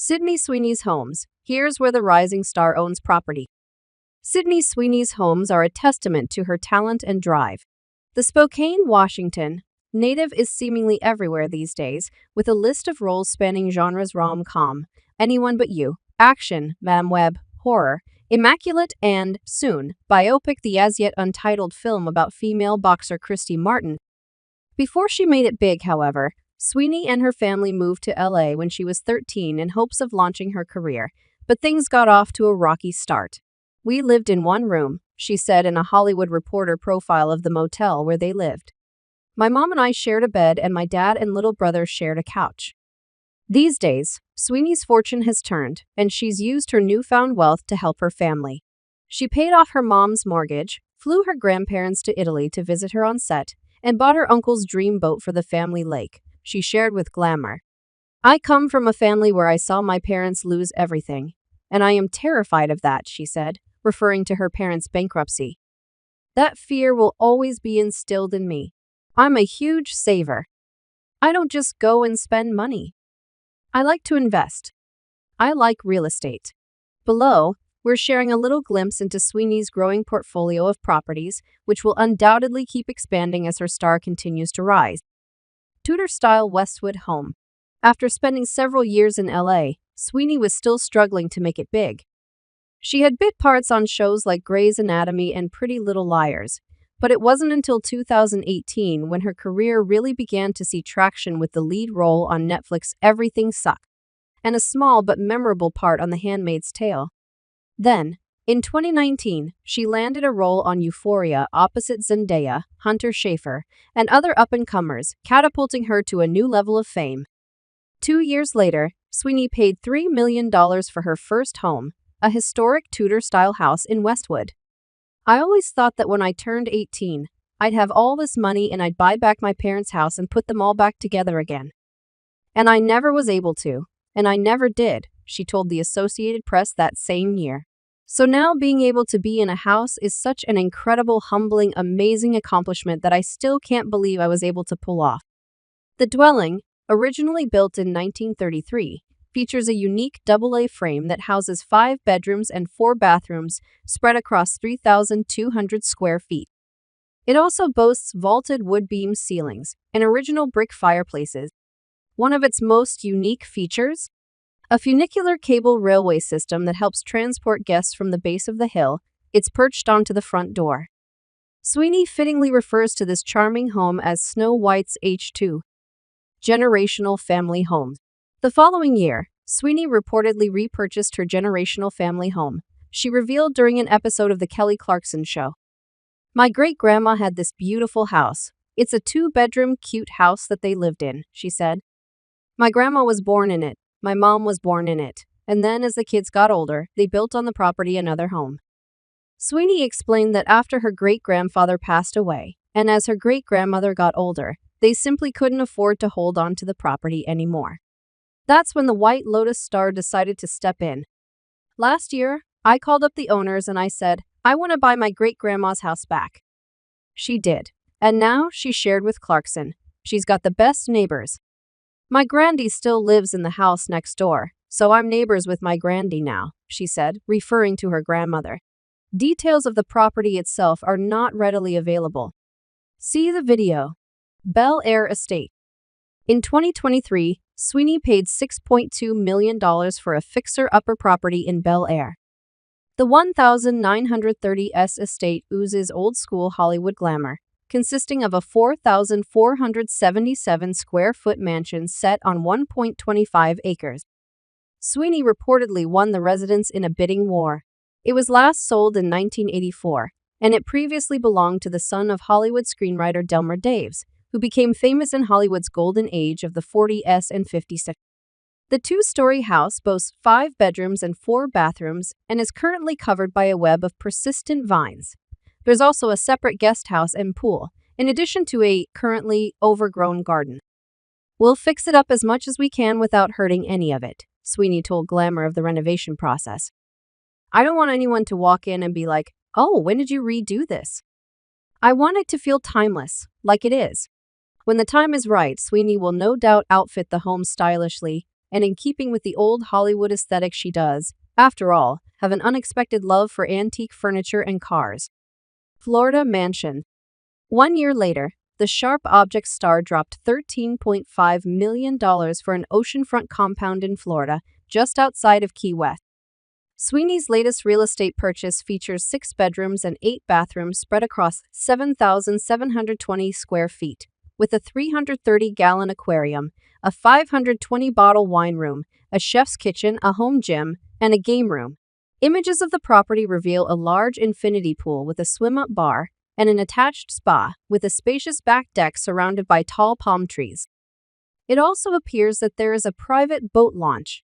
Sydney Sweeney's homes. Here's where the rising star owns property. Sydney Sweeney's homes are a testament to her talent and drive. The Spokane, Washington native is seemingly everywhere these days, with a list of roles spanning genres rom-com, Anyone But You, action, Madame Web, horror, immaculate, and, soon, biopic, the as-yet untitled film about female boxer Christy Martin. Before she made it big, however, Sweeney and her family moved to LA when she was 13 in hopes of launching her career, but things got off to a rocky start. "We lived in one room," she said in a Hollywood Reporter profile of the motel where they lived. "My mom and I shared a bed, and my dad and little brother shared a couch." These days, Sweeney's fortune has turned, and she's used her newfound wealth to help her family. She paid off her mom's mortgage, flew her grandparents to Italy to visit her on set, and bought her uncle's dream boat for the family lake. She shared with Glamour. "I come from a family where I saw my parents lose everything, and I am terrified of that," she said, referring to her parents' bankruptcy. "That fear will always be instilled in me. I'm a huge saver. I don't just go and spend money. I like to invest. I like real estate." Below, we're sharing a little glimpse into Sweeney's growing portfolio of properties, which will undoubtedly keep expanding as her star continues to rise. Tudor-style Westwood home. After spending several years in LA, Sweeney was still struggling to make it big. She had bit parts on shows like Grey's Anatomy and Pretty Little Liars, but it wasn't until 2018 when her career really began to see traction with the lead role on Netflix's Everything Sucks, and a small but memorable part on The Handmaid's Tale. Then, in 2019, she landed a role on Euphoria opposite Zendaya, Hunter Schafer, and other up-and-comers, catapulting her to a new level of fame. 2 years later, Sweeney paid $3 million for her first home, a historic Tudor-style house in Westwood. "I always thought that when I turned 18, I'd have all this money and I'd buy back my parents' house and put them all back together again. And I never was able to, and I never did," she told the Associated Press that same year. "So now being able to be in a house is such an incredible, humbling, amazing accomplishment that I still can't believe I was able to pull off." The dwelling, originally built in 1933, features a unique double-A frame that houses 5 bedrooms and 4 bathrooms spread across 3,200 square feet. It also boasts vaulted wood beam ceilings and original brick fireplaces. One of its most unique features? A funicular cable railway system that helps transport guests from the base of the hill. It's perched onto the front door. Sweeney fittingly refers to this charming home as Snow White's H2 generational family home. The following year, Sweeney reportedly repurchased her generational family home. She revealed during an episode of The Kelly Clarkson Show. "My great-grandma had this beautiful house. It's a 2-bedroom cute house that they lived in," she said. "My grandma was born in it. My mom was born in it. And then as the kids got older, they built on the property another home." Sweeney explained that after her great-grandfather passed away, and as her great-grandmother got older, they simply couldn't afford to hold on to the property anymore. "That's when the White Lotus star decided to step in. Last year, I called up the owners and I said, I want to buy my great-grandma's house back. She did. And now, she shared with Clarkson, she's got the best neighbors. My granddie still lives in the house next door, so I'm neighbors with my granddie now," she said, referring to her grandmother. Details of the property itself are not readily available. See the video. Bel-Air Estate. In 2023, Sweeney paid $6.2 million for a fixer-upper property in Bel-Air. The 1,930s estate oozes old-school Hollywood glamour, consisting of a 4,477 square foot mansion set on 1.25 acres. Sweeney reportedly won the residence in a bidding war. It was last sold in 1984, and it previously belonged to the son of Hollywood screenwriter Delmer Daves, who became famous in Hollywood's golden age of the 40s and 50s. The 2-story house boasts 5 bedrooms and 4 bathrooms and is currently covered by a web of persistent vines. There's also a separate guest house and pool, in addition to a currently overgrown garden. "We'll fix it up as much as we can without hurting any of it," Sweeney told Glamour of the renovation process. "I don't want anyone to walk in and be like, oh, when did you redo this? I want it to feel timeless, like it is. When the time is right, Sweeney will no doubt outfit the home stylishly, and in keeping with the old Hollywood aesthetic, she does, after all, have an unexpected love for antique furniture and cars. Florida mansion. 1 year later, the sharp object star dropped $13.5 million for an oceanfront compound in Florida, just outside of Key West. Sweeney's latest real estate purchase features 6 bedrooms and 8 bathrooms spread across 7,720 square feet, with a 330-gallon aquarium, a 520-bottle wine room, a chef's kitchen, a home gym, and a game room. Images of the property reveal a large infinity pool with a swim-up bar and an attached spa with a spacious back deck surrounded by tall palm trees. It also appears that there is a private boat launch,